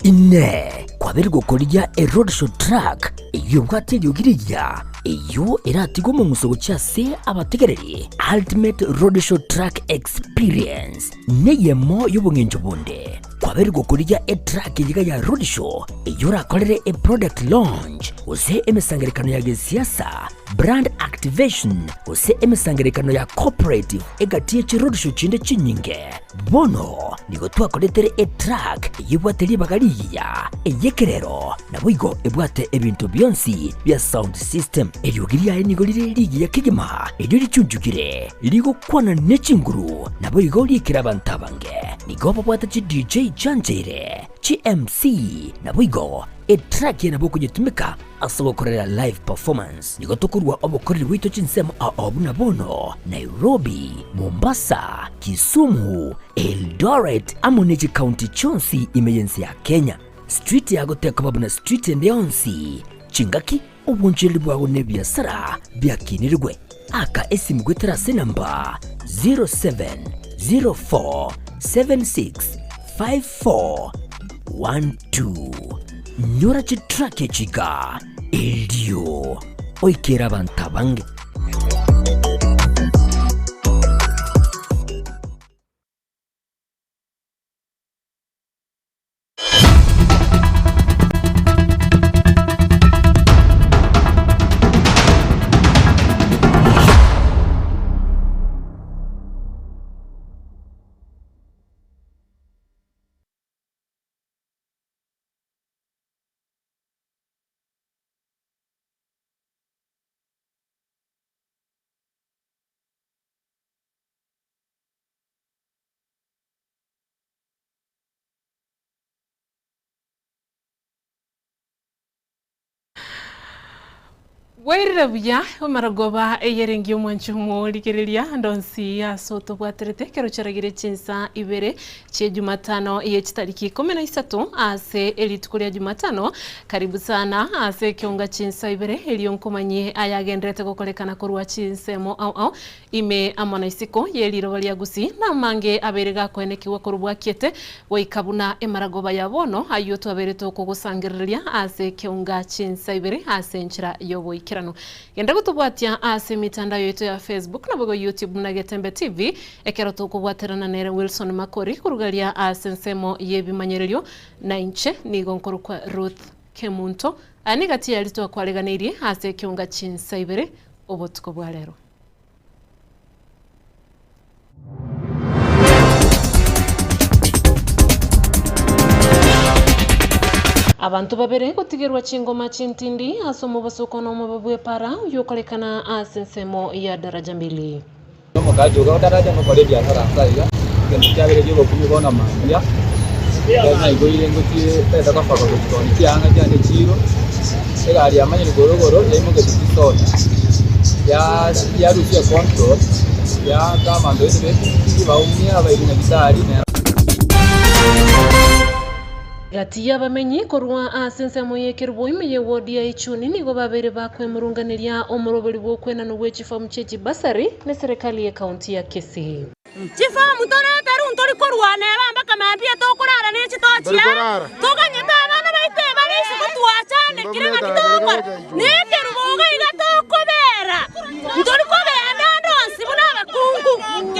ine kwabiri gukorya a roadshow track iyo bwate yogiriya iyo iratigo mu musogo cyase abategereri ultimate roadshow track experience neyemo y'ubungenjo bunde kwabiri gukorya a track yiga ya roadshow iyo rakorere a product launch use emisangerekano ya siasa brand activation use emisangerekano ya cooperative egatiye ci roadshow cinde cinyinge bono nigo twakoretere a track yibwateri bagariya eyekerero nabwigo ebwate ebintu byonsi bya sound system eyogiriya nigo ligi ya kigema iryo licunjukire ligo kwana necinguru nabwigo likira bantabange nigo babwata ci DJ Janjere ci MC nabwigo a track yana boko nyitumika asobokorera live performance nigo tokurwa obokorera wito cinsemo abuna bono Nairobi, Mombasa, Kisumu, Eldoret amoneji county chonsi imeyensi ya Kenya street yago teka babuna street ndeyonsi chingaki ubunjeli bwago nebyasara byakinirwe aka esimu gwetera namba 0704765412 nyora chitrake chiga eldio oikera bantabange. Wairira buya omaragoba eyerengi omwanchumo likiriria ndonsi ya soto bwaterete kero charagire chinsa ibere che Jumatano ye chitariki 13 ase elitukulia Jumatano karibu sana ase kionga chinsa ibere elionkomanye ayagendrete gokolekana korwa chinsemo au ime amana isiko yeliro baliagusi na mange aberega kwenekiwa korubwa kiete waikabuna emaragoba yabono ayoto abereto kugusangiriria ase kionga chinsa ibere ase nchira yobo kirano yenda gutubwatia ase mitandao yetu ya Facebook na bogo YouTube na Getembe TV ekero tukubwaterana nere Wilson Makori kurugalia ase nsemo yebimanyererio na inche nigo nkoro kwa Ruth Kemunto anigati yalito kwaleganirie ase kionga chinsa ibere obotuko bwa lero. Abantu babere kutigerwa chingoma chintindi asomo basoko no mababwe para yokolekana asensemo ya daraja mbili. Mukajo ga daraja no kole bya taranga kintu cyabere cyo kubibona manja na igoyire nguti pesa ka faka ko cyanga cyane kiro egari amanye gorogoro yimo getitona ya rusia control ya kama ndo ese baumia abairina gitari Gati y'abamenyi korwa asensemo yekerwo imiye wodi ya Ichuni nigo babere bakwe murunganiria omuroberi bwo kwena no wechifamu chechi basari ne serikali ya kaunti ya Kisii. Chifamu tone taru ntori korwa ne bamba kamambia to kurara ne chitochia. Toganyeta abana baite balishi kutuachane kiranga kitoko. Ne keruboga igato kobera. Ntori kobera ndonsi buna bakungu.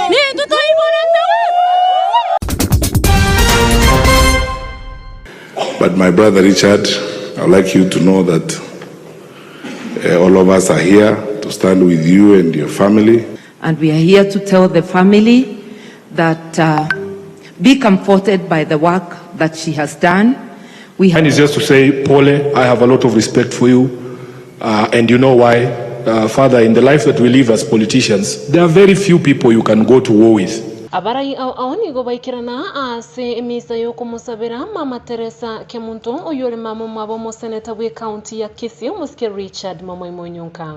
Ni tutoibona But my brother Richard, I'd like you to know that all of us are here to stand with you and your family. And we are here to tell the family that be comforted by the work that she has done. And it's just to say, Paule, I have a lot of respect for you. And you know why? Father, in the life that we live as politicians, there are very few people you can go to war with. Abarai au nigo baikirana ase emisa yoko musabira Mama Teresa Kemunto oyole mama mabo mo seneta we county ya Kisii muske Richard Mamoimo Nyonka.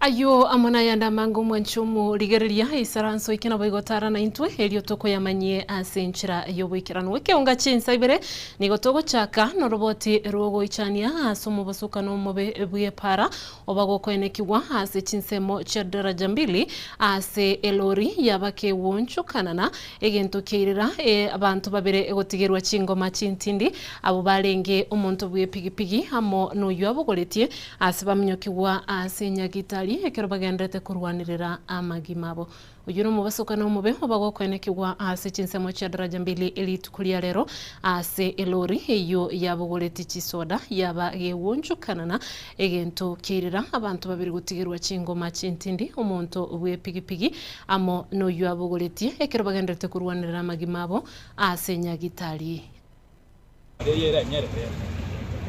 Ayo amana yanda mangu mwanchumu ligereria isaranso ikina boigotara na intwe elio toko yamanyie asenchira yobwikirano weke unga chinsa ibere nigotogo chaka no roboti rogo ichania asomo basuka no mobe bwe para obago kwenekiwa ase chinsemo cha daraja mbili ase elori yabake wonchu kanana egento keirira abantu babere egotigerwa chingoma chintindi abo balenge omonto bwe pigipigi amo no yabogoretie ase bamnyokiwa ase nyagitari ekero bagendete kurwanirira amagimabo uyuno mubasuka no mube obago kwenekiwa ase chinsemo cha daraja mbili elitukulia lero ase elori eyo yabogoreti chisoda yaba gewonju kanana egento kirira abantu babiri gutigirwa chingoma chintindi omonto bwe pigipigi amo no yabogoreti ekero bagendete kurwanirira amagimabo ase nyagitari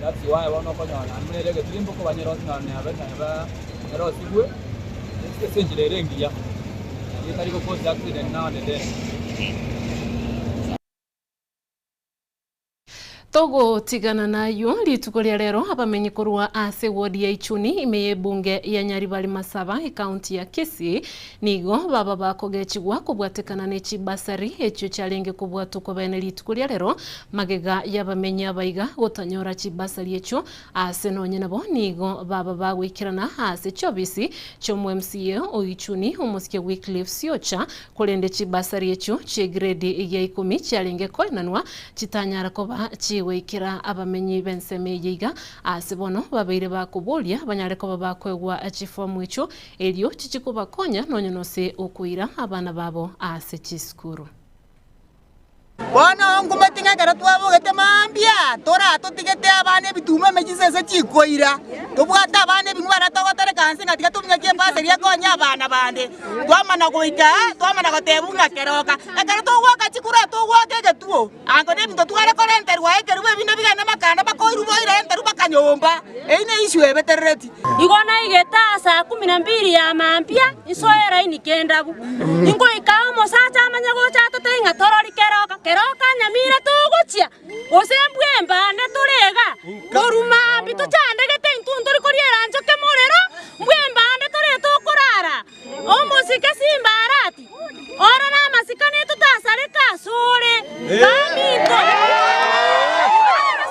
That's why I want to go on. I'm going to get to the Banyaro and have a Rossi. It's essentially a ring. You can go post accident now and then. Togo tigana nayo litukolia lero abamenyi kurwa ase wodi ya Ichuni imeye bunge ya Nyaribali Masaba county ya Kisii nigo baba bakogechigwa kubwatekana nechi basari echo chalenge kubwatuko bene litukolia lero magega yabamenyi abaiga gotanyora chi basari echo ase nonye nabo nigo baba bagwikirana ase chobisi chomu MCA o Ichuni umuske Wycliffe Siocha kolende chi basari echo che grade ya 10 chalenge koinanwa chitanyara koba chi wekira abamenyi benseme yiga asibono babeire bakubolia banyareko bakwegwa achifomu icho elio chichikuba konya nonyenose okuira abana babo ase chiskuru Bono ngumetinga kera twabogete mambia tora totigete abane bitume mejisese chikoira tobwata abane bingwara togotare kanse ngatika tumnya kie base ria konya abana bande twamana goita twamana gotebunga keroka ekero togwaka chikura togwaka getuo ango ne binto tware korente rwae keru bino bigana makanda bakoiru boire enteru bakanyomba eine ishwe betereti igona igeta saa 12 ya mambia isoera inikenda bu ingo ikamo saa chamanya gocha totenga torori keroka keroka nyamira tuguchia osembwe mbande turega koruma bitu chandegete intuntori koriera njoke morero mbwe mbande tore tukurara omusike simbarati ora na masikane tutasare kasure kamito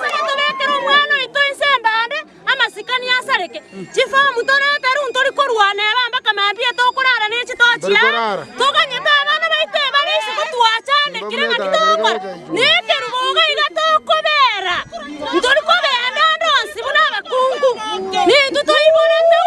sare tubekero mwana ito insembande amasikani asareke chifa mutore teru ntori korwane bamba kamambia tukurara nechi tochia tuganyeta abana baite barisi kutuachane kiranga kitokora nekero boga igatokobera ntori kobenda ndonsi buna bakungu ni tutoibonete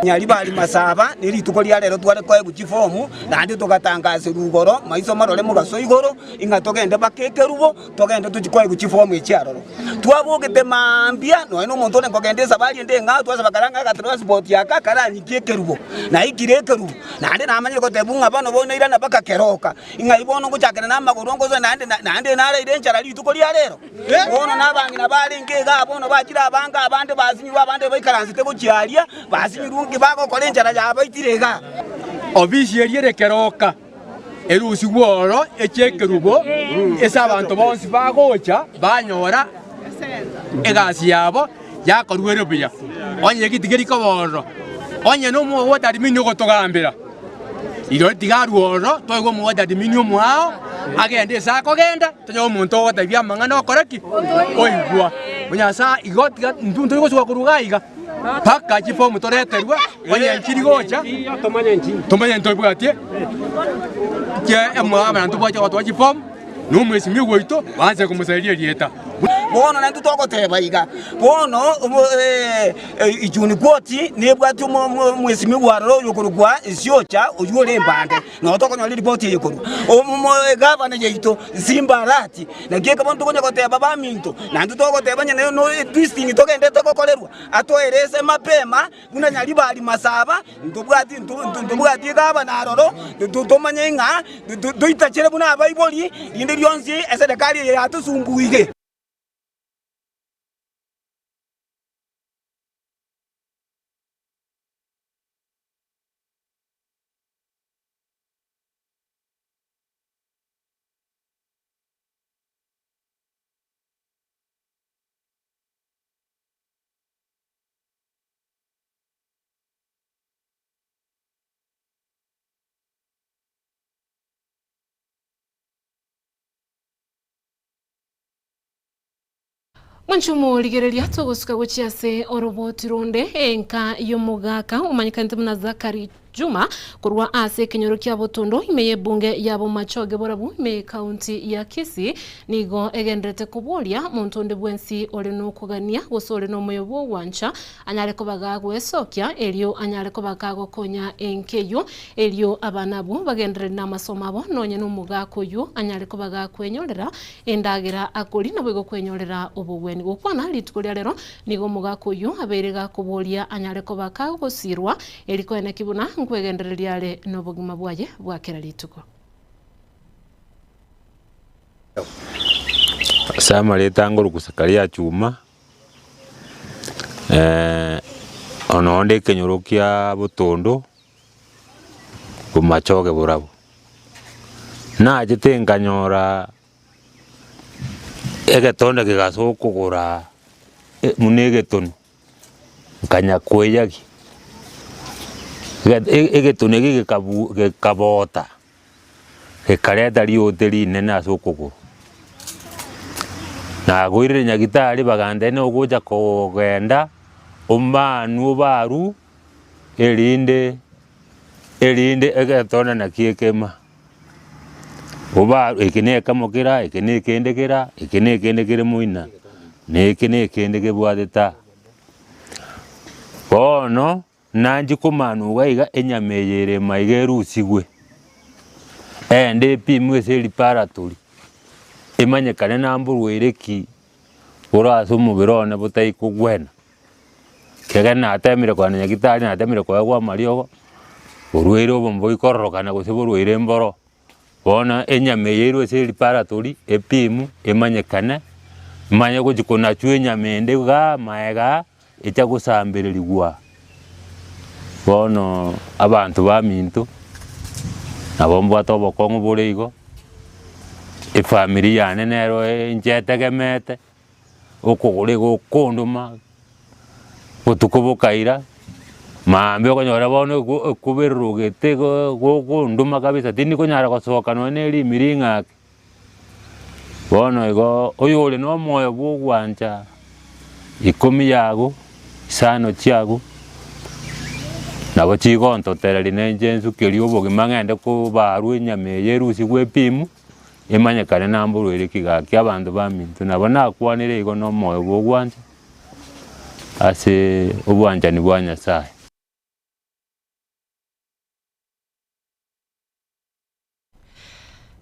Nyaribali Masaba nirituko lya lero tware kwa guchifomu nandi tugatangaza rugoro maiso marore mugaso igoro inga togende bakeke rubo togende tuchikwa guchifomu echiaroro twabogete mambia no ino muntu ne kogende sabali ende nga twaza bakaranga ka transport yaka karanyi keke rubo na ikireke rubo nandi namanye ko tebunga bano bono irana bakakeroka inga ibono guchakana na magorongo zo nandi nara irenchara lituko lya lero bono nabangi nabalenge ga bono bakira abanga abande bazinywa abande baikaranzite guchialia bazinywa bako kolenjara yaba itirega obisi eriere keroka erusi gworo echekerubo esa abantu bonsi bagocha banyora egasi yabo yakorwere buya onye gitigeri koboro onye no mu wota diminyo gotogambira iro tigaruoro toigo mu wota diminyo mwao agende sa kogenda tonyo muntu ogotabia mangana okoreki oigwa munyasa igotiga ntuntu igoswa kurugaiga paka chifomu toreterwa wanya nchiri gocha tomanya ntobwatie ke emwa abantu bwacha watu chifomu numwesi migwoito banze kumusaidia lieta bono nantu togoteba iga bono Ichuni kwoti nebwati mwesi migwaro yokurugwa isiocha oyure mbande no tokonywa report yekuru gavana yeito Simbarati na keka bantu konya goteba baminto nantu togoteba nyene no twisting togende tokokolerwa atoerese mapema kuna Nyaribali Masaba ntubwati gavana aroro tomanye nga doitachere buna abaiboli inde lyonzi esedekali yatusumbuige Mwanchumu ligerelia togosuka guchiase oroboti ronde enka yomugaka umanyikanite muna Zakari Juma kurwa ase kenyoro kya botondo imeye bunge yabo machoge borabu ime county ya Kisii nigo egendrete kubolia montonde bwensi ole no kugania gosole no moyobo wancha anyare kobaga gwesokia elio anyare kobaga gokonya enkeyo elio abanabu bagendere na masomo abo nonye no mugako yu anyare kobaga kwenyorera endagira akori na bwego kwenyorera obugweni gokwana litukolia lero nigo mugako yu aberega kubolia anyare kobaga gosirwa eliko ene kibuna nkwegendereria ale n'obugima bwaye bwakera lituko sama letangoro kusakalia chuma ononde kenyorokia botondo kumachoge borabo na jitenganyora egetonde kigasokugura munegetonu kanyakweyagi egetunegi gekabota gekareta lioteri nene asokuguru na gwirire nyagitari bagande ne ogoja kogenda omanu baru elinde egetona na kiekema oba ekene kamokera ekene kendekera muina ne ekene kendeke bwadeta bono nanji kumanu gaiga enyameyere maigeru sigwe ende pimwe seli paratori imanyekane namburwereki uraso mubirone butai kugwena kegana atemire kwa nyagitari na atemire kwa mariogo urwere obombo ikororokana gusibirwere mboro bona enyameyere seli paratori epimu imanyekane manye gukona chwe nyamende ga maega echa gusambirigwa bono abantu bamintu nabombo atobokongo bureigo efamilia nenero enjetegemete okugure gukunduma gutukubukaira mambe okonyora bono kuberugete gukunduma kabisa tindi konyara gosoka none limiringa bono igo oyole no moyo bugwanja ikomi yago sano chiago nabo chigonto tereri nenjensu kelio bogimangende ko baru enyameyeru sigwe pimu imanyekane namburwere kigaki abantu bamintu nabo nakwanire igo no moyo bugwanja ase obwanja ni bwa Nyasaye.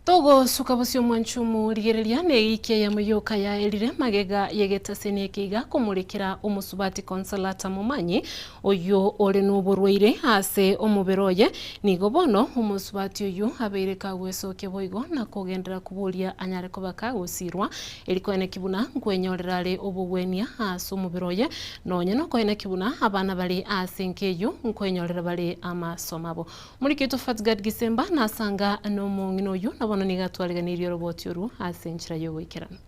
Togo sukabusio mwanchumu ligerelia neike ya muyoka ya elire magega yegetasene kiga kumulikira umusubati konsolata mumanyi oyo ole n'oburwaire ase omuberoye nigo bono umusubati oyo abereka gwesoke boigo na kugendera kubulia anyare kobaka gusirwa eliko ene kibuna nkwenyorerale obugwenia ase omuberoye nonye no koine kibuna abana bali ase nkeyo nkwenyorera bali amasomabo muri kitu Fatgad Gisemba nasanga no mungino oyo nabo nigatwariganirio roboti oru asenchira yo gwikirana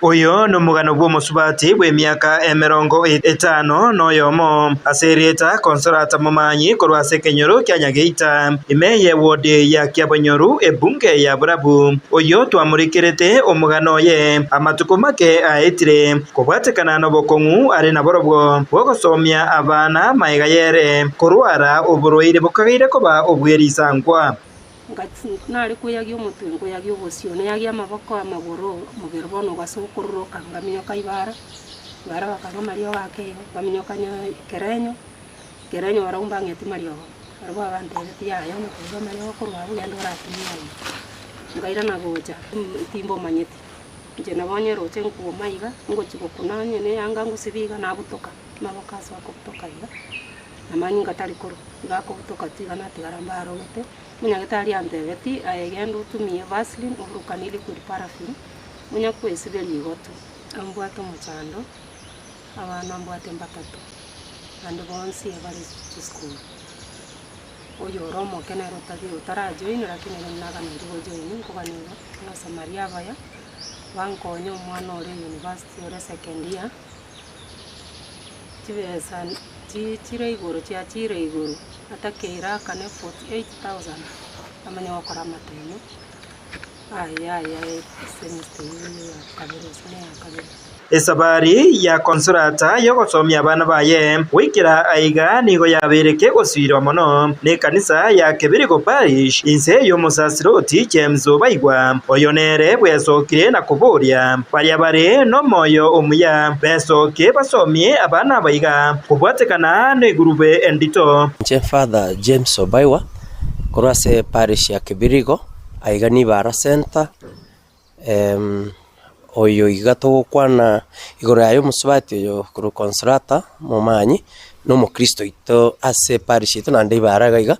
Oyo no mugano bw'omusubati bw'emyaka 50 noyomo aserieta konsolata mumanyi korwase kenyoro kya Nyageita imeye wode ya Kyabonyoru ebunge ya Burabu oyo twamurikirete omugano ye amatuko make aetire kubwatekana no bokongu ari na borobwo bwogosomya abana maiga yere korwara oburwaire bukagire koba obwerisangwa nari kuyagi umutungo yagi ubusio ne yagi amaboko amaguru mugero bono gasukuru kangamyo kaibara bara bakanga Mario gake baminyo kanya kerenyo barumba ngeti Mario arbo abante tia yo no kuba Mario kurwa bugendo ratimya ngaira nagoja timbo manyeti je nabonye roche nkubo maiga ngo chiko kunanye ne yanga ngusibiga nabutoka mabokaso akutoka ira namani ngatari koro ngako kutoka tiga natigara rote munyagitari antebeti ayegenda utumie Vaseline urukanili kuri paraffin munya kwesibeli igoto ambwato muchando abana ambwate mbatatu andi bonsi abari to school oyo romo kenero tagi utarajoin lakini naga ndigo join kubanira na Samaria baya bankonyo mwana ore university ore second year tibesa chire igoro atakeira kane 48,000 amanya wakora mateno Esabari ya Consolata yogosomia abana baye wikira aiga nigo yabereke gosubirwa mono ne kanisa ya Kibirigo Parish inse y'omusasiroti James Obaigwa oyo nere bwesokire na kuburia baria bare no moyo omuya besoke basomie abana baiga kubwatekana ne gurube endito. Father James Obaigwa kurase parish ya Kibirigo aiga ni bara center oyo igato kwana igoro yayo musubati oyo kuru Consolata mumanyi no mukristo ito ase parish ito nande baraga iga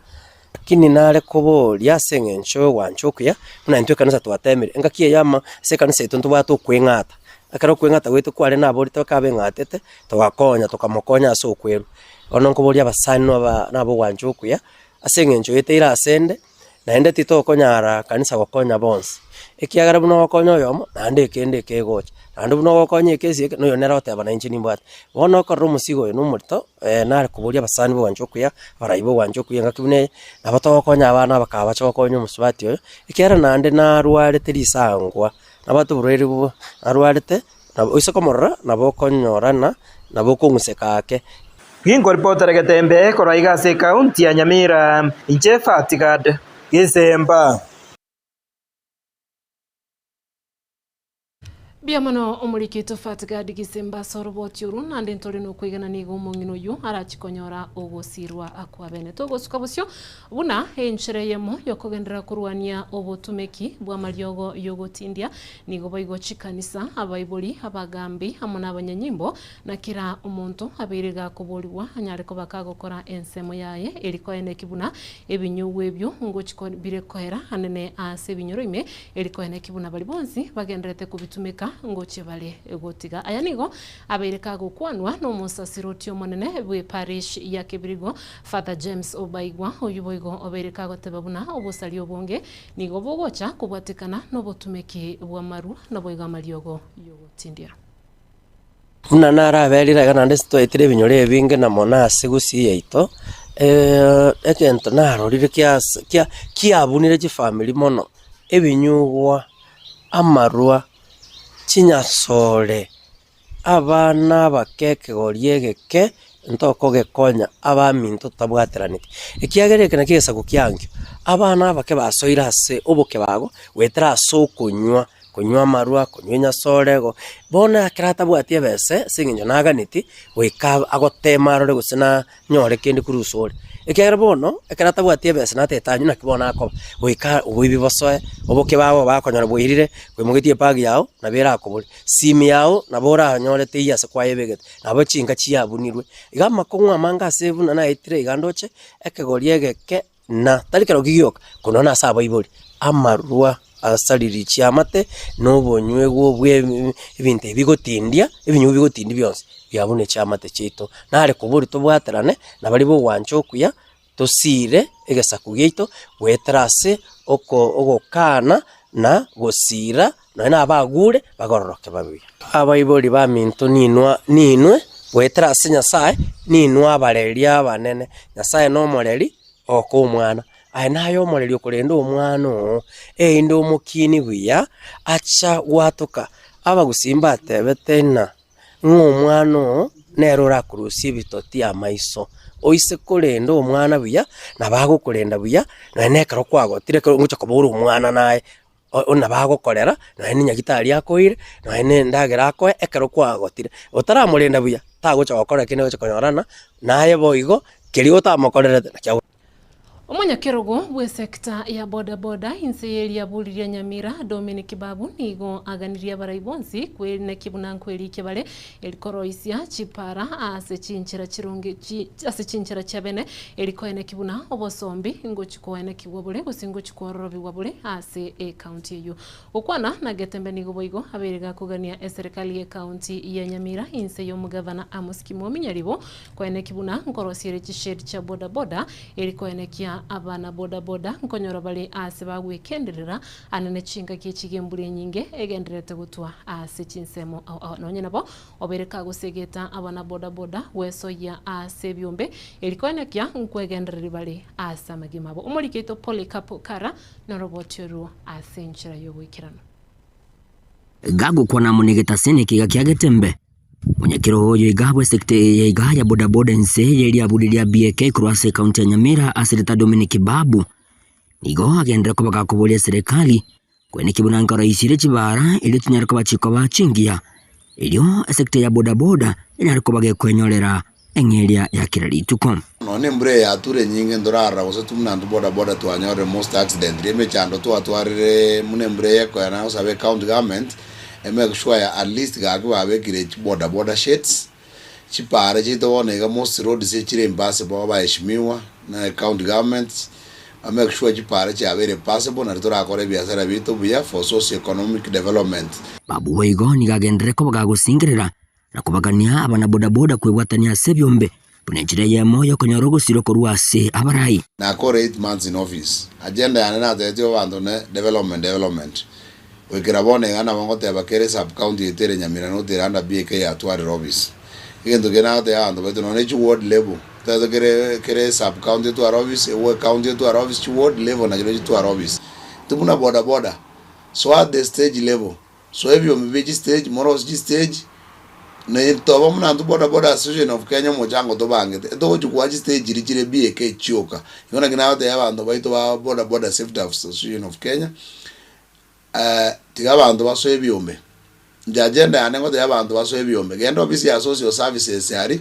kini nare kobo lyasengencho wanchokuya muna ntwe kanisa twatemire ngakiye yama se kanisa ito ntubatu kwengata akaro kwengata wetu kwale nabo lito kabengatete twakonya tukamokonya aso kweru ono nkoboli abasani nabo wanchokuya asengencho yetera asende naende tito konyara kanisa gokonya bonse ekiagara buno gokonya yomo nande kende kegocha nande buno gokonya ekesi no yonera oteba inchi nimbwate bono korro musigo yo numurito nare kuburia abasani bo wanchokuya baraibo wanchokuya ngakibune nabato gokonya abana bakabacha gokonya musubati oyo ekiara nande narwarete risangwa nabato burere bo narwarete nabo isokomorra nabo konyorana nabo kungusekake Gingo reporter Gatembe koraiga se county ya Nyamira inche Fatigad Gisemba. Biamano omurikito Fatigad Gisemba soroboti uru nande ntore no kwigana nigo mungino yu arachikonyora ogosirwa akwabene togosuka busyo buna enchereyemo yokogendera kurwania obotumeki bwa maryogo yogotindia nigo boigo chikanisa abaiboli abagambi hamwe n'abanyanyimbo na kira umuntu abiriga kuboliwa anyare ko bakagokora ensemo yaye eriko ene kibuna ebinyuwe ebyo ngo chiko birekoera anene ase binyoro ime eriko ene kibuna bali bonzi bagenderete kubitumeka ngoche bale egotiga aya nigo abereka gukwanwa no musasiroti omonene bwe parish ya Kibirigo Father James Obaigwa oyuboigo obereka gotebabuna obusali obonge nigo bogocha kubwatikana no botumeki bwa maru no boiga maryogo yogotindia una nara berira kana ndesto etire binyore binge na monase gusiye ito ekento narorire kia abunire ji family mono ebinyugwa amarwa chinyasore abana bakeke goriegeke ntoko gekonya abaminto tabwateranite ekiagereke na kesa kukyangyo abana bake basoira ase oboke bago wetera so kunywa marua kunywa nyasorego bona kirata bwatie bese singinyo naganiti weka agotema rore gusina nyore kindi kurusore ekiagera bono ekirata bwatie bese natetanyu nakibona ako weka ubibi bosoe oboke babo bakonyora bwirire kwemugitie pagi yao na bera akobole simi yao na bora nyorete yase kwa yebegete nabo chinga chiabunirwe igama kongwa manga sevu na itire igandoche ekegoriegeke na talikero giyoka kunona saba iboli amarua asaliri chiamate no bonywego bwe ibintu bigotindia ebinyu bigotindi byonse byabune chiamate chito nare kuburi tobwaterane na bali bo wanchokuya tosire egesaku gito wetrase okokana na gosira na abagure bagororoke babuya abaiboli ba minto ninwe wetrase nyasaye ninwa abareria banene nyasaye no moreri oko umwana ainayo moreri okurenda omwana ndo mukini buya acha watuka abagusimba tebetena ng'omwana nerora kurusi bitoti amaiso oise kurenda omwana buya nabagukurenda buya nanekero kwagotire ngucha kubura omwana naye ona bagokorera nani nyagitari akoire nani ndagera akoe ekero kwagotire otaramurenda buya tagocha gokora kine gocha konyorana naye boigo keri otamokorera nakya Omonyakerogo bwe sekta ya boda boda inseyeli ya buliria Nyamira Dominic Babu nigo aganiria baraibonzi kwene kibuna nkweli kebale elikoroisia chipara ase chinchira chironge ase chinchira chabene elikoene kibuna obosombi ngo chikoene kibwabule gusingo chikororobi wabule ase county yo okwana na getembe nigo boigo aberega kugania serikali ya county ya Nyamira inse yo mugavana Amos Kimomi nyaribo kwene kibuna nkorosiere chishedi cha boda boda elikoene kia na abana boda boda nkonyora bali ase bagwekenderera anene chinga kichige mbure nyinge egenderete gutwa ase chinsemo nonye nabo obereka gusegeta abana boda boda weso ya ase byombe elikonekya nkwegenderera bali ase magimabo umuriketo Polycarp Kara na robotero ase nchira yobwikirano gago kwa na munigeta sene kiga kyagetembe munyekero hoyo igabwe sekte ya igaya boda boda nse yeli abudilia BK kurwase kaunti ya Nyamira asirita Dominic Babu nigo agendera ko bakakubolia serikali kwene kibunanga raisire chibara ili tunyarako bachiko bachingia ilio sekte ya boda boda inariko bage kwenyolera engelia ya kiralituko none mbure ya ture nyinge ndorara ose tumnandu boda boda twanyore most accident reme chando twatwarire mune mbure yako yana usabe county government make sure at least gagwa abekire boda boda sheds chipare chitone most road se chire mbase baba heshimiwa na county government make sure chipare chabere possible na tora akore biashara bitu bya for socio economic development Babu weigo ni gagendere ko bagagusingirira na kubagania abana boda boda kwegwatania sebyombe punejire ya moyo konyorogo siroko ruase abarai na kore 8 months in office agenda yana na tetyo bando ne development wekirabone ngana wangote bakere sub county etere Nyamira no teranda BK ya twari robis igendo gena te ando beto no nechi ward level tato kere sub county to robis we county to robis chi ward level na jelo to robis tumuna boda boda so at the stage level so ebyo mbeji stage moros stage ne to muna to boda boda association of Kenya mojango to bange to chukwa stage richire BK chioka yona gena te abando baito ba boda boda safety association of Kenya tiga bantu basoye byombe agenda yanengo de abantu basoye byombe genda office ya social services yari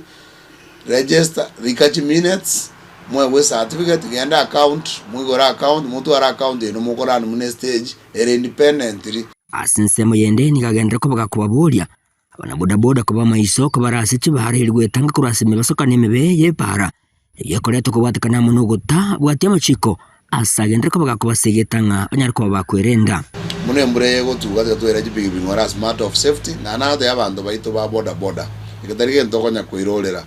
register rikachi minutes mwe certificate genda account mwigora account mutu ara account eno mukora mu stage ere independently asinsemo yende ni gagendera ko bagakubabulia abana boda boda ko bamayisoko barase chibare irwetanga kurasime basoka nemebeye para yakoreto ko batakana munugota bwatia machiko asagendera ko bagakubasegetanga banyarko bakwerenda mune mbure go tugaze twera chipigi bingora smart of safety na nado yabantu baito ba boda boda ikatarike ntokonya kuirolera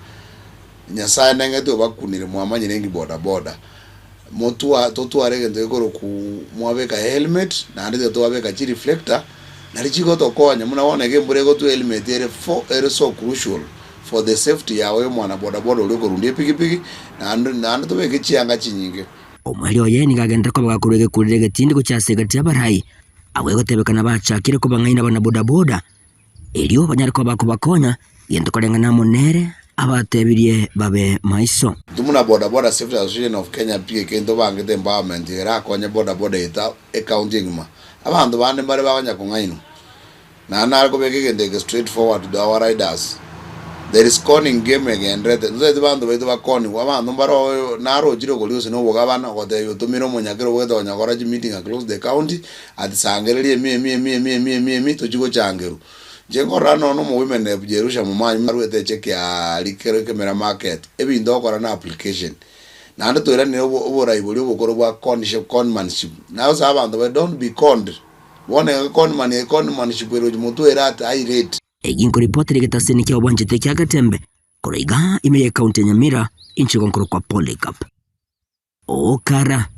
nyasaye nenge to bakunire mwamanye nengi boda boda motu to arege ndekoro ku mwabeka helmet na ndete to abeka chi reflector na lichiko to konya munaona ke mbure go to helmet ere so crucial for the safety yawe mwana boda boda uliko rundie piki na ndo beke chianga chinyinge omalio yeni gagendera ko bagakurege kurege tindi ko chasegati abarai awe gotebekana bachakire ko bangaina bana boda boda elio banyariko bakubakonya yendo kolengana monere abatebirie babe maiso tumuna boda boda safety association of Kenya pike kendo bangete empowerment era konya boda boda ita accounting ma abantu bande bare baganya kungaino na nariko bekegende straight forward to our riders. There is conning game again rete nze bantu baito bakoni abantu baro naro jiro goliose no bogabana gote yotumiro munyakero wedo onyakora ji meeting across the county at sangererie mi to jigo changeru jengo rano no women ne Jerusha mumanyi marwete check ya likero camera market ebi ndokora na application na ando to era ne obora ibori obokoro bwa conmanship now so abantu don't be conned one conmanship ero mutu era at high rate eginko ripoti ligetaseni kia obwanjete kia gatembe koroiga imeye kaunti ya Nyamira inchi konkoro kwa Polycarp Kara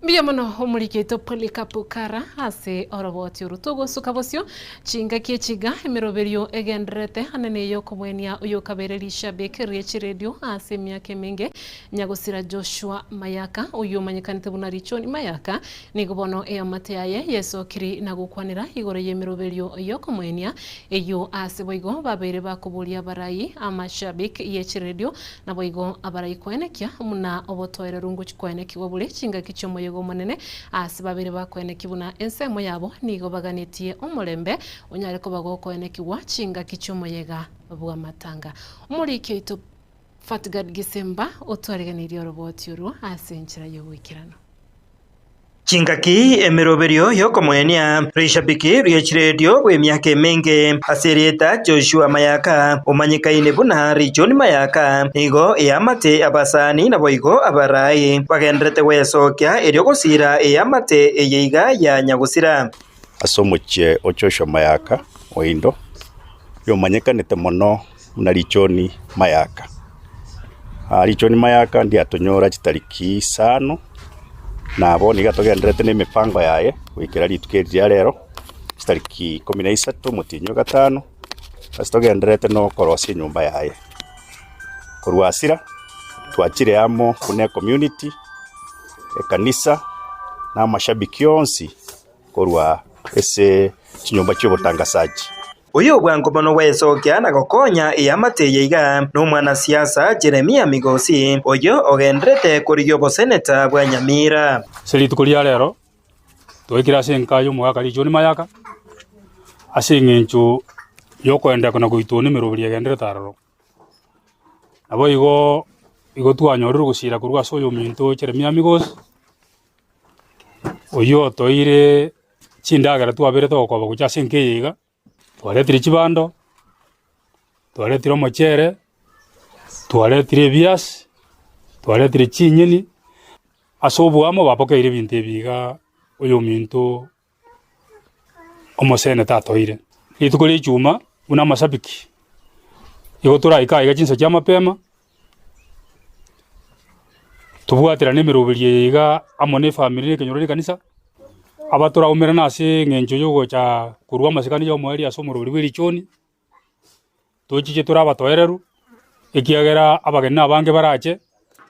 Mbia mono omuriketo Polycarp Kara ase oroboti urutogo sukabosio chinga kiechiga emiroberio egendrete anene yo komwenia uyo kabererisha bekerie radio ase miake menge nyagosira Joshua Mayaka uyo manyikanite bunarichoni Mayaka nigobono eyamateaye yeso kiri nagukwanira igore yemiroberio yo komwenia eyo ase boigo babere bakubulia barai amashabik yechi radio na boigo abarai kwenekia muna obotoere rungu chikweneki wabule chinga kichomo yego manene asibabire bakwene kibuna ensemo yabo nigo baganitie omulembe onyare ko bagokone kiwa chinga kichomo yega bwa matanga muri kito Fatgad Gisemba otwareganirie roboti uru asenchira yo wikirano Chingaki emiroberio yoko mwenia rishabiki riachiredio we miake menge aserieta Joshua Mayaka umanyikaine buna John Mayaka nigo eyamate abasani na boigo abarai bagendrete wesokya eriogosira eyamate eyeiga ya nyagusira asomoche Joshua Mayaka oindo yo manyikanite mono na John Mayaka Richoni Mayaka ndi atonyora chitariki 5 nabo niga tugenderete n'emipango yaye wikira ritukeria rero chitariki 13 mutinyo gatano asitogenderete no korosia nyumba yaye kurwasira twachire amo kune community ekanisa na mashabiki yonsi korwa ese chinyumba cy'ubutangasaji. Uyu bwangobono wesokia na gokonya iyamateye iga n'umwana siasa Jeremia Migosi uyu ogendrete kuri yobo seneta bwa Nyamira. Selitu kulia lero twekira senkayo mwaka Richoni Mayaka asingenchu yokwenda kuna kuitoni mirubiri agendrete aroro abo igo twanyoruru gusira kurwa soyo minto Jeremia Migosi uyu toire chindagara twabere tokoba kucha senkeyiga twaretire chibando twaretire omochere twaretire ebiasi twaretire chinyeni ase obwamo bapokeire ebinto ebiga oyo minto omoseneta atoire rituko ria ichuma buna amasabiki igo toraika iga chinsa chia mapema tubwatera n'emirubiri iga amo ne family kenyoro kanisa abatora umera nase ngenjo yogocha kurwa masikani yo mweri asomurubiri w'Richoni tochiche turabatoereru ikiagera abageni abange barache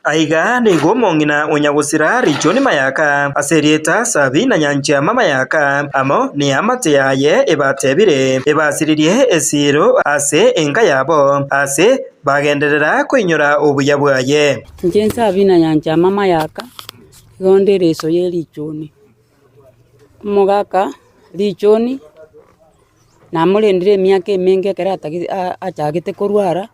aiga nigo mongina unyagusira Richoni Mayaka aserieta Sabina Nyancha mama yaka amo ni amate yaye ebatebire ebasiririe esiro ase enga yabo ase bagenderera kwinyura obuya bwaye nje Sabina Nyancha mama yaka gondere so ye Richoni mugaka Richoni namurendire myaka emenge kerata achagite kurwara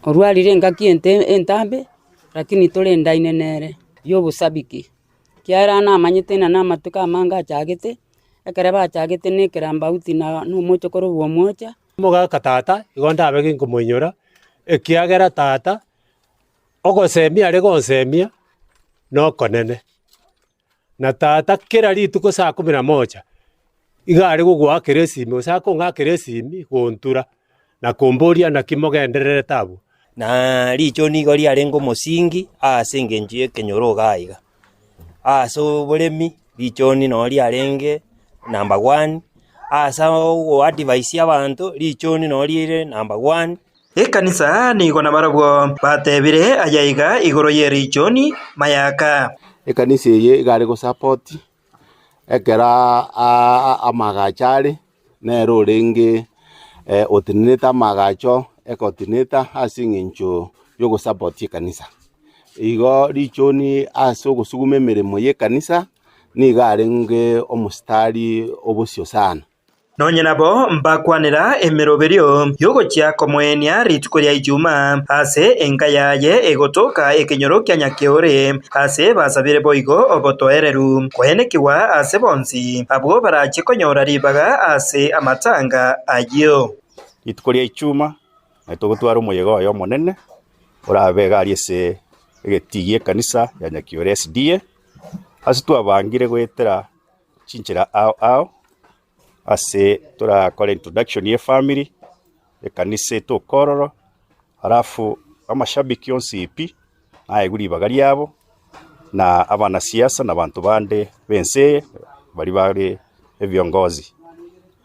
orwarire ngaki entambe lakini tolenda inenere yobusabiki kiara na amanyite na namatuka amanga achagite ekereba achagite nekeramba uti na n'umuco koro bwo mocha mugaka tata igonda abege ngumunyora ekiagera tata ogosemia ari gonsemia no konene na tata kera rituko saa 11 igari gugwa keresimi usako nga keresimi gontura na komboria na kimogenderere tabu na Richoni gori arengo musingi ase ngenjie kenyoro gaiga so buremi Richoni no ri arenge number 1 asa o advice y'abantu Richoni no ri number 1 ekanisa ni gona barabwo batebire ayaiga igoro ye Richoni Mayaka ekanisa ye igari go support ekera amagachari nero renge otineta magacho ekotineta asingincho yogo support kanisa igo Richoni aso gusugume mirimo ye kanisa ni garenge omustari obusyo sana nonye nabo mbakwanira emeroberio yogo chia komwenia rituko ria ijuma ase enga yaye egotoka ekenyoro kya Nyakiore ase basabire boigo obotoereru kwenekiwa ase bonsi abwo barache konyora ribaga ase amatanga ayo rituko ria ichuma natogotwara umuyego yo monene urabega ari ese egetigie kanisa ya Nyakiore SDA ase twabangire gwetera chinchira ao ase turakora introduction ye family ekanisa tokororo arafu amashabiki yonsi ipi ayeguri bagari yabo na abana siasa na bantu bande bense bari ebiongozi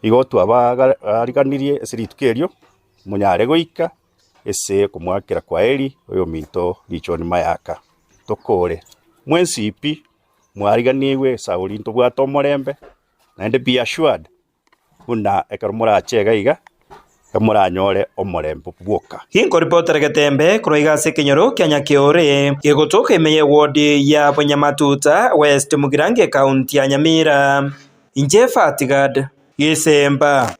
igo twabariganirie ese ritukerio munyare goika ese kumwakira kwa eri oyo minto Richoni Mayaka tokore mwensi ipi mwariganiwe sauri nto bwa tomorembe naende be assured una ekarumura achega iga kamuranyore omorembo bwoka hinko reporter getembe kuroiga ase kenyoro kya Nyakiore gegotoka emeye ward ya Bonyamatuta West Mugirange county ya Nyamira inje Fatigad Yesemba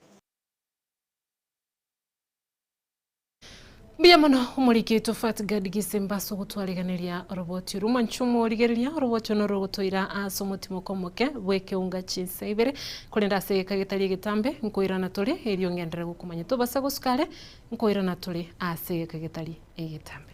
Biamono umurikito Fatigad Gisemba so gutwariganiria roboti ruma nchumo rigeria roboti no rogotoira aso mutimo komoke bweke unga chinse ibere kulenda se kagetari gitambe nkoira na tole elio ngendera gukumanya to basa guskale nkoira na tole ase kagetari egitambe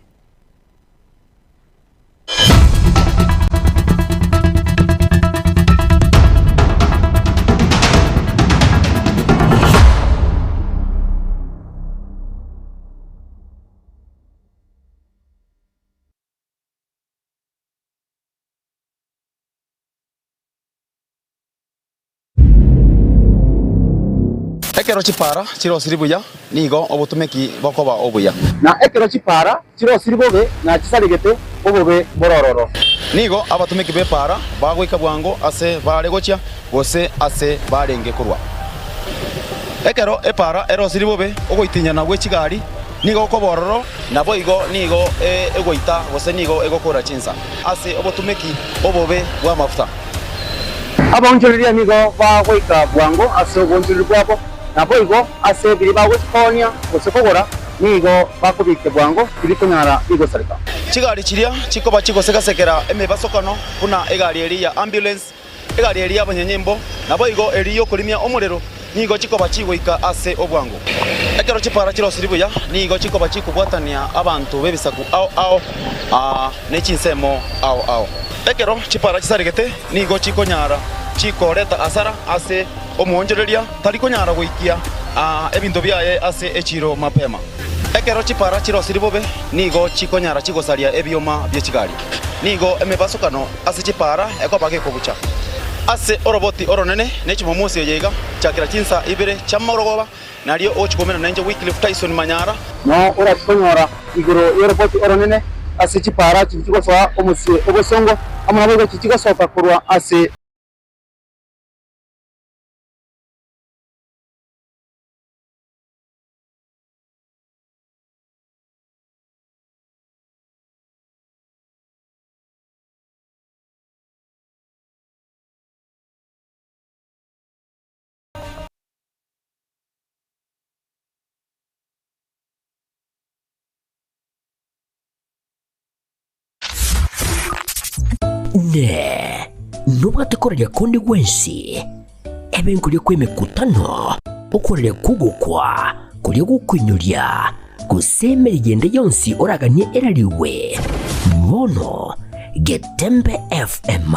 ekero chipara chirosiri buya nigo obutumeki bokoba obuya na ekero chipara chirosiri bobe na chisarigete obobe borororo nigo abatumeki bepara bagoika bwango ase bare gochia gose ase barenge kurwa ekero epara erosiri bobe ogoitinyana gwechigari nigo kobororo nabo igo nigo egoita gose nigo egokora chinsa ase obutumeki obobe bwa mafuta abonjoreria nigo bagoika bwango ase obonjoreri bwabo nabo igo ase biri bagotikonia gose kogora nigo bakubike bwango biri kunyara igosarika chigari chiria chikoba chigosegasekera emebasokano kuna egari eria ambulance egari eria abanyenyembo nabo igo eriyo kulimia omurero nigo chikoba chigoika ase obwango ekero chipara chirosiri buya nigo chikoba chikubwatania abantu bebisaku ao nechinsemo ao ekero chipara chisarigete nigo chikonyara chikoreta asara ase omuonjereria tari konyara goikia ebinto byaye ase echiro mapema ekero chipara chirosiri bobe nigo chikonyara chigosaria ebioma byechigari nigo emebasokano ase chipara ekobage kobucha ase oroboti oronene nechimomusi yega chakira chinsa ibere chamorogoba nario ochikomena nanje Wycliffe Tyson Manyara no ora chikonyora igoro oroboti oronene ase chipara chigosoa omusi obosongo amunabo chigosoka kurwa ase ne nubwatakorera kundi gwensi ebenkulia kwemekutano okorera kugukwa kulia gukwinyuria gusemera igende yonsi oraganie erariwe mono Getembe FM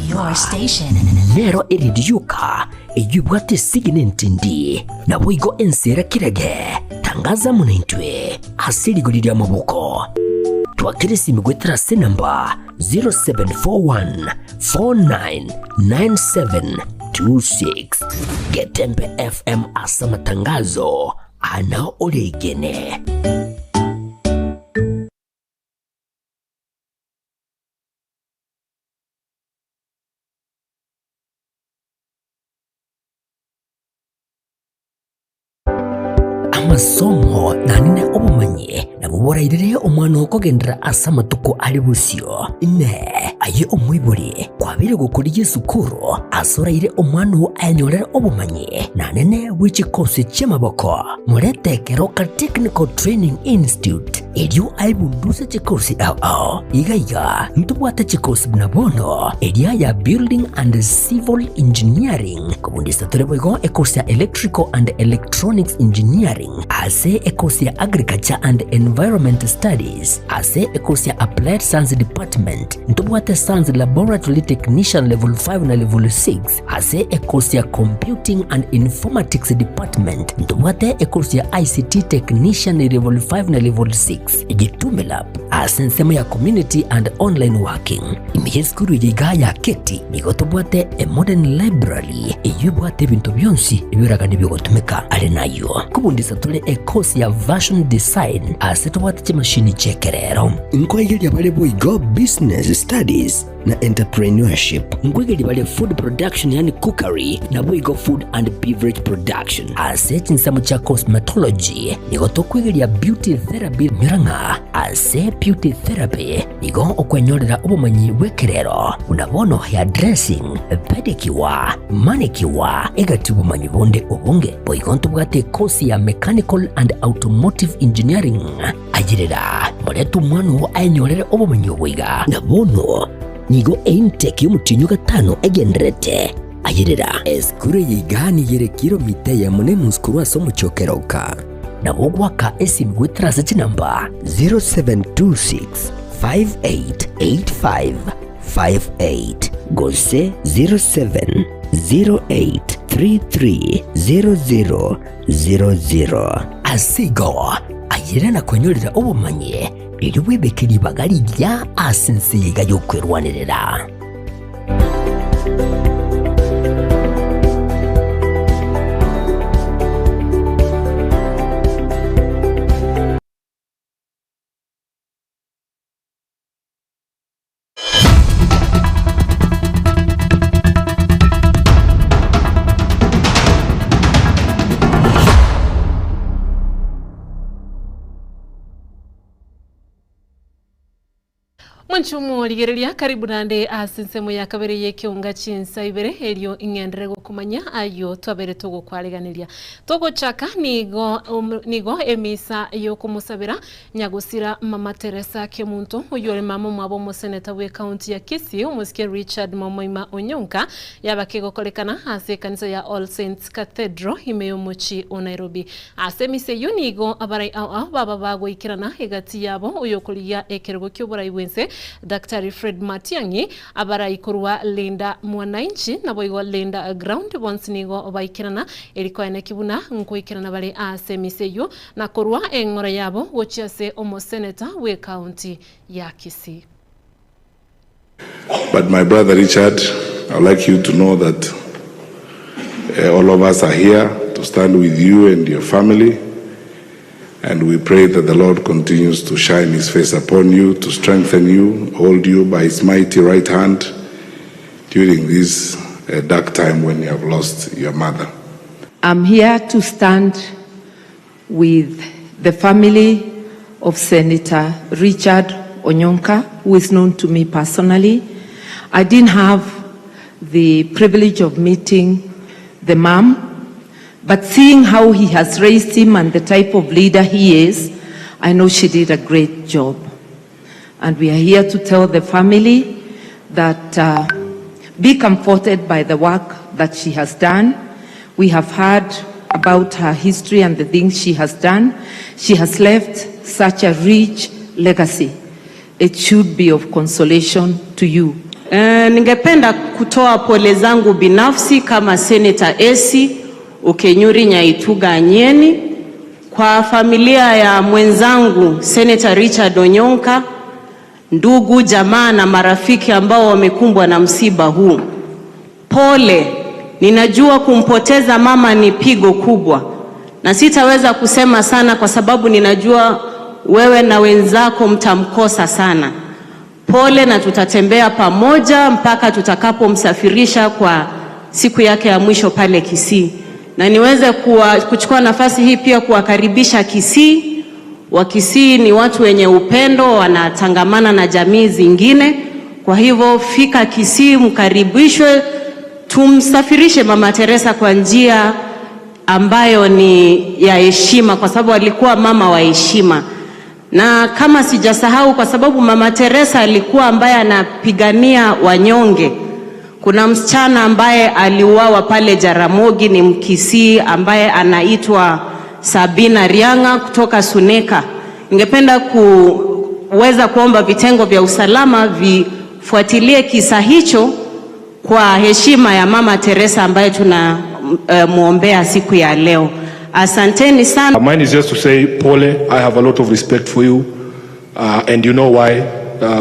your station nero eridiuka eyubwate siginenti ndi na bwigo ensera kirage tangaza munentwe asirigulira mabuko twakirisi migwetera senamba 0741 499726 Getembe FM asa matangazo ana olegene. Amasomo nanine obumanyi nabuborairire omwana okogendera asa matuko ali busio ne aye omwibuli kwabire gukuriye sukuru asoraire omwana anyorera obumanyi nanine wichikosi chemaboko muretekero ka Technical Training Institute elio aibundusa chikosi ao igaiga ntubwate chikosi bunabono elia ya Building and Civil Engineering kubundisa tulebwego ekosi ya Electrical and Electronics Engineering ase ekosi ya Agriculture and Environment Studies ase ekosi ya Applied Science Department ntubwate Science Laboratory Technician Level 5 na Level 6 ase ekosi ya Computing and Informatics Department ntubwate ekosi ya ICT Technician Level 5 na Level 6 Gitume Lab ase nsema ya Community and Online Working imiheskuru yiga ya keti nigotubwate a Modern Library eyubwate bintu byonsi ibiragani byogotumeka ali nayo kubundisa tule ekosi ya Version Design ase tubwate chimashini chekerero nkwegeli abale boigo Business Studies na Entrepreneurship nkwegeli bale Food Production yani Cookery na boigo Food and Beverage Production ase chinsamo cha Cosmetology nigoto kwegeli ya Beauty Therapy miranga ase Beauty Therapy nigo okwenyorera obumanyi bwekerero unabono ya Dressing Pedicure Manicure egati obumanyi bonde obunge boigo ntubwate kosi ya Mechanical and Automotive Engineering agirira muretu mwanu anyorere obumanyi obwiga nabono nigo intake y'umutinyu gatano egenderete agirira eskure yigani yere kilomita ya mune muskuru aso muchokeroka nabogwaka esimgwetera se namba 0726 588558 gose 0708330000 asigo ayira na kwenyorera obumanyi eriwebekeri bagari lya asense yiga yokwerwanirira mwanchumu ligerelia karibu nande asinsemo ya kabere yekiunga chinsa ibere elio ingendere kumanya ayo twabere togo kwaleganiria togo chaka nigo emisa yo kumusabira nyagusira mama Teresa Kemunto uyore mama mwabo mu seneta we county ya Kisii umusikie Richard Momoima Onyonka yabakego kolekana ase kanisa ya All Saints Cathedral imeyomuchi o Nairobi asemise yunigo abarai baba bago ikirana egati yabo uyokulia ekerego kyobora wense Dr. Fred Matiang'i abarai kurwa Linda Mwananchi nabo igo Linda Ground once nigo obaikirana eriko ene kibuna nkuikirana bale asemise yo na kurwa engora yabo wochiase omo senator we county ya Kisii. But my brother Richard, I'd like you to know that all of us are here to stand with you and your family, and we pray that the Lord continues to shine his face upon you, to strengthen you, hold you by his mighty right hand during this dark time when you have lost your mother. I'm here to stand with the family of Senator Richard Onyonka, who is known to me personally. I didn't have the privilege of meeting the mom, but seeing how he has raised him and the type of leader he is, I know she did a great job. And we are here to tell the family that be comforted by the work that she has done. We have heard about her history and the things she has done. She has left such a rich legacy. It should be of consolation to you. Ningependa kutoa pole zangu binafsi kama Senator Esi Ukenyuri Nyaituga Anyeni kwa familia ya mwenzangu Senator Richard Onyonka, ndugu, jamaa na marafiki ambao wamekumbwa na msiba huu. Pole, ninajua kumpoteza mama ni pigo kubwa. Na sitaweza kusema sana kwa sababu ninajua wewe na wenzako mtamkosa sana. Pole, na tutatembea pamoja mpaka tutakapomsafirisha kwa siku yake ya mwisho pale Kisii. Na niweze kuchukua nafasi hii pia kuwakaribisha Kisii. Wa Kisii ni watu wenye upendo, wanatangamana na jamii zingine. Kwa hivyo fika Kisii, mkaribishwe, tumsafirishe mama Teresa kwa njia ambayo ni ya heshima, kwa sababu alikuwa mama wa heshima. Na kama sijasahau, kwa sababu mama Teresa alikuwa ambaye anapigania wanyonge. Kuna msichana ambaye aliuawa pale Jaramogi, ni Mkisii, ambaye anaitwa Sabina Rianga kutoka Suneka. Ningependa kuweza kuomba vitengo vya usalama vifuatilie kisa hicho kwa heshima ya mama Teresa ambaye tunamuombea siku ya leo. Asanteni sana. Mine is just to say, Pole, I have a lot of respect for you, and you know why.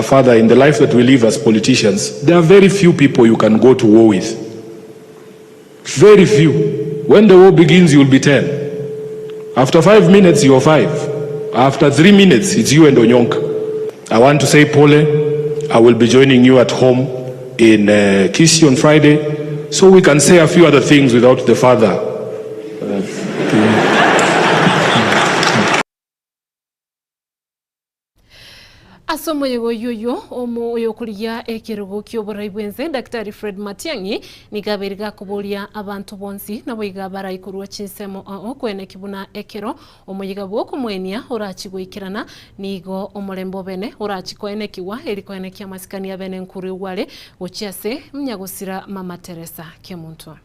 Father, in the life that we live as politicians, there are very few people you can go to war with. Very few. When the war begins, you will be 10. After 5 minutes, you are 5. After 3 minutes, it's you and Onyonka. I want to say, Pole, I will be joining you at home in Kisii on Friday, so we can say a few other things without the father. Asomo yego yoyo omo yokulia ekirugo kyobora bwenze Dr. Fred Matiang'i nigaberiga kubolia abantu bonsi nabo igabara ikurwa chinsemo okwene kibuna ekero omuyiga bwoko mwenia urachigwikirana nigo omulembo bene urachikoene kiwa erikoene kya masikani ya bene nkuri wale uchiase mnyagusira mama Teresa Kemunto.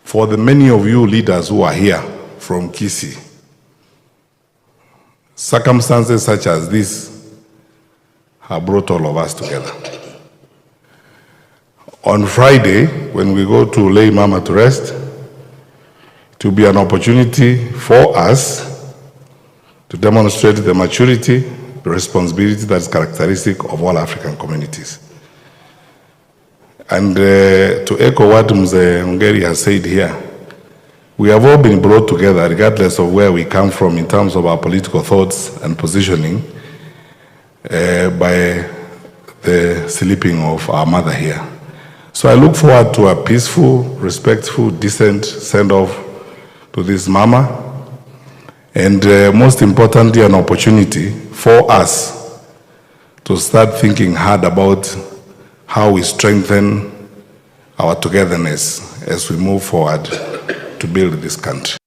For the many of you leaders who are here from Kisii, circumstances such as this have brought all of us together. On Friday, when we go to lay Mama to rest, it will be an opportunity for us to demonstrate the maturity, the responsibility that is characteristic of all African communities. And to echo what Mzee Ngeri has said here, we have all been brought together, regardless of where we come from in terms of our political thoughts and positioning, by the sleeping of our mother here. So I look forward to a peaceful, respectful, decent send-off to this mama, and most importantly, an opportunity for us to start thinking hard about how we strengthen our togetherness as we move forward to build this country.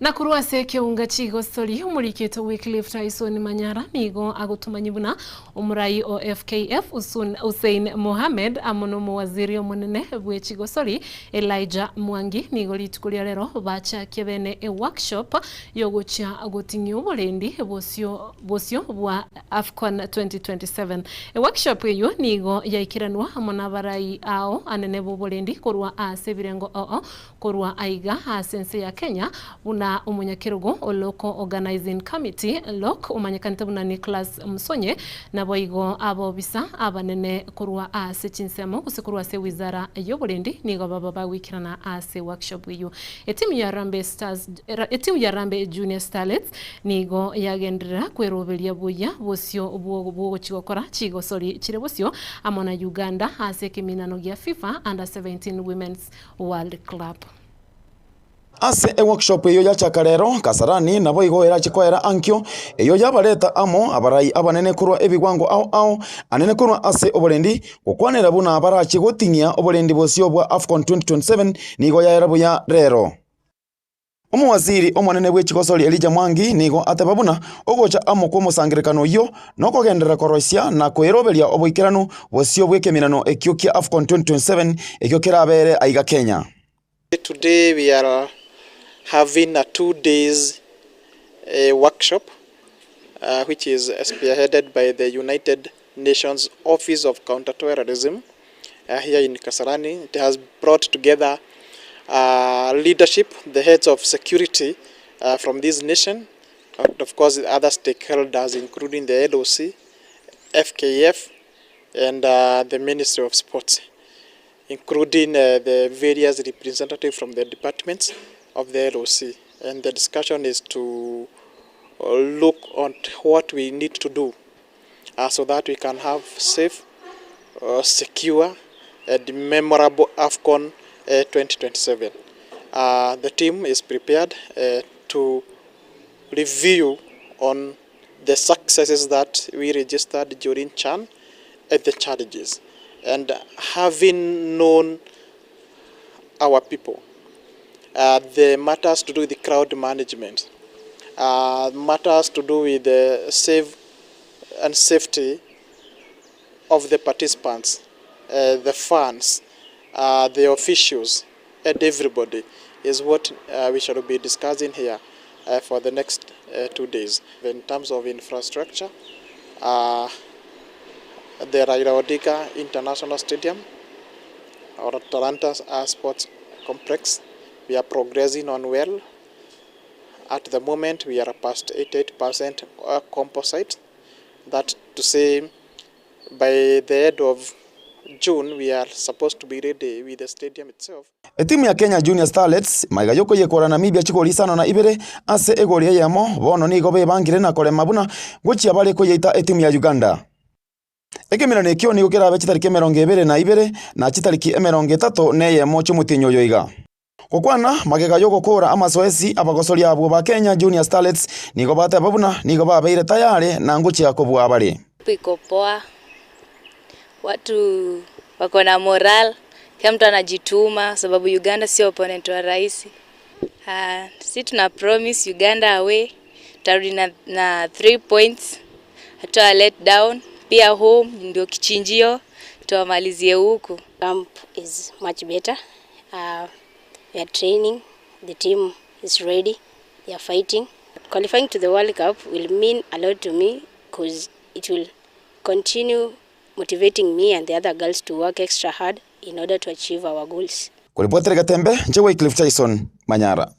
Na kurwase kiunga chigo stori umurikito Wycliffe Tyson Manyara nigo agutumanyibuna umurai o FKF Hussein Mohamed amuno waziri omunene bwechigo stori Elijah Mwangi nigo litukulia rero bacha kebene e workshop yogucha gutinyi uburendi bosio bwa AFCON 2027. E workshop eyo nigo yaikiranwa amona barai ao anene buburendi korwa asebirengo korwa aiga asense ya Kenya una umunyakirugo local organizing committee LOC umanyakanita buna Nicholas Musonye na boigo abo bisa abanene kurwa ase chinsemo kusikurwa se wizara y'oburendi nigo baba bawikirana ase workshop iyo etimu ya Rambe Junior Starlets nigo yagendera kwerobelia buya bosio bwo chigokora chigo sori chire bosio amona Uganda ase kiminano gya FIFA Under 17 Women's World Club. Ase e workshop eyo yachaka rero Kasarani nabo igo erachikoera ankyo eyo yabareta amo abarai abanene kurwa ebigwango ao anene kurwa ase oborendi gukwanera buna abarachi gotinyia oborendi bosio bwa AFCON 2027 nigo yaera buya rero. Omuwaziri omonene bw'echigosori Elijah Mwangi nigo atebabuna ogocha amo kwa musangirikano yo nokogendera koroisia na kweroberia oboikiranu bosio bw'ekeminano ekyo kia AFCON 2027 ekyo kirabere aiga Kenya. Today we are having a 2 days workshop which is spearheaded by the United Nations Office of Counterterrorism here in Kasarani. It has brought together leadership, the heads of security from this nation, and of course other stakeholders including the LOC, FKF and the Ministry of Sports, including the various representatives from the departments of the LOC. And the discussion is to look on what we need to do so that we can have safe, secure and memorable AFCON 2027. The team is prepared to review on the successes that we registered during CHAN and the challenges. And having known our people, the matters to do with the crowd management, matters to do with the safety of the participants, the fans, the officials, and everybody is what we shall be discussing here for the next 2 days. In terms of infrastructure, the Raila Odinga International Stadium, or Talanta Sports Complex, we are progressing on well. At the moment, we are past 88% composite. That to say, by the end of June, we are supposed to be ready with the stadium itself. Timu ya Kenya Junior Starlets maigayoko yekora Namibia chikoli sana na ibere ase egoli yamo bono nigo bebangire na kole mabuna gochi abale ko yeita timu ya Uganda. Ekemirano ekyo nigo kirabe chitariki 22 na ibere na chitariki 30 neye mocho mutinyo yoiga. Kokwana magegayo gukora amasoesi abagosori abo ba Kenya Junior Starlets nigo bate babuna nigo babeire tayari na nguchi yakobwa abale. Piko poa. Watu wako na moral, kila mtu anajituma sababu Uganda sio opponent wa rais. Sisi tuna promise Uganda away tarudi na 3 points. Hata let down pia home ndio kichinjio tuamalizie huku. Camp is much better. We are training, the team is ready, they are fighting. Qualifying to the World Cup will mean a lot to me because it will continue motivating me and the other girls to work extra hard in order to achieve our goals. Kuripoti Gatembe, Wycliffe Tyson Manyara.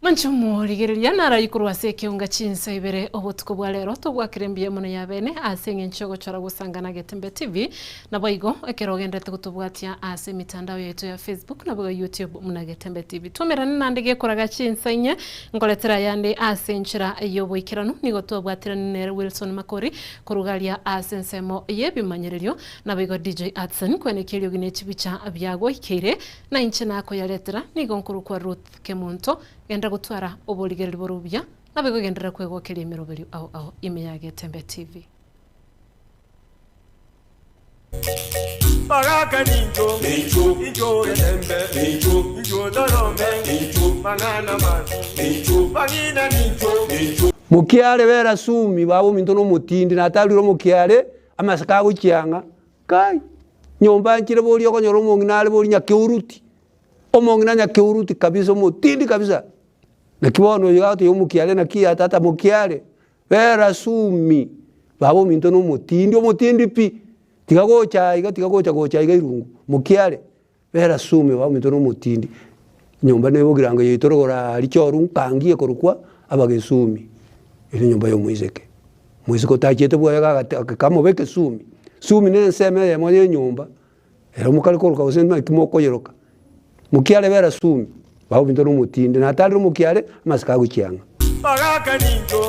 Manchumo rigeriria nara ikurwa sekiunga chinsa ibere obutuko bwa lero tobwakirembie muno yabene asenge nchogo chora gusangana Getembe TV na boigo ekerogendete gutubwatia ase mitandao yetu ya Facebook na boigo YouTube muna Getembe TV tumerana nandege kuraga chinsa inye ngoletera yande ase nchira yoboikirano nigo tobwatira nere Wilson Makori kurugalia ase nsemo yebimanyererio na boigo DJ Adson kwene kelio gine chibicha byago ikire na inchina ko yaletera nigo nkuru kwa Ruth Kemunto genda gutwara oboligereri borubya nabego gendera kwegokera imiroberi aho ime ya Getembe TV. Bagaka ninjo ninjo Getembe ninjo darome ninjo mangana man ninjo bagina ninjo mukiale bera sumi babo minto no mutindi nataliro mukiale amasaka gukyanga kai nyomba nkire boli okonyoro monginale boli nyakeuruti omongina nyakeuruti kabisa mutindi kabisa na kibono yote yomukiale na kia tata mukiale bera sumi babo minto no mutindi pi tigagocha gocha irungu mukiale bera sumi babo minto no mutindi nyomba nebo giranga yitorogora lichoru nkangiye korukwa abagesumi ili nyomba yo muizeko tachete bwa kama beke sumi ne nseme ya mwenye nyomba era mukali koruka usema kimoko yeroka mukiale bera sumi babo bintu n'umutinde natali mukiale masika gucyanga bagaka ninjo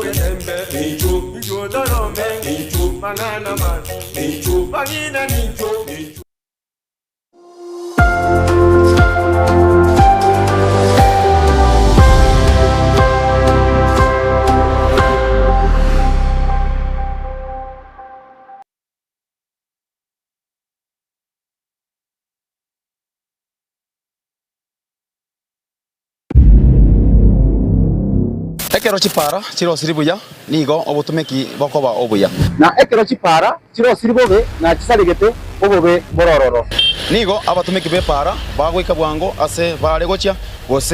Getembe ninjo darome ninjo mangana man ninjo bagina ninjo Ekero chipara chiro siribuya nigo obutumeki bokoba obuya na ekero chipara chiro siribobe na chisaligete obobe borororo nigo abatumeki bepara bagwika bwango ase bare gocha gose